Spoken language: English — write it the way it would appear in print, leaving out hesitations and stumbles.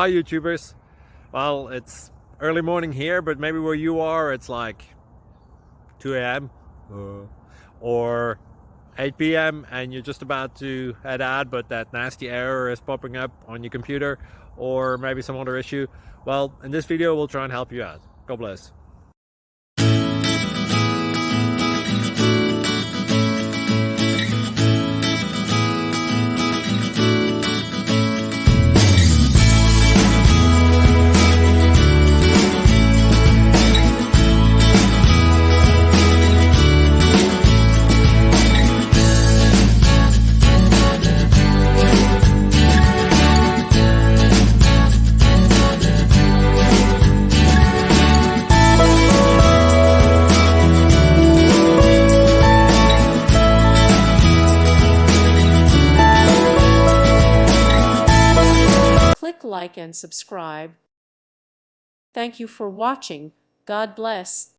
Hi YouTubers. Well, it's early morning here, but maybe where you are it's like 2 a.m. or 8 p.m. and you're just about to head out, but that nasty error is popping up on your computer, or maybe some other issue. Well, in this video we'll try and help you out. God bless. Click like and subscribe. Thank you for watching. God bless.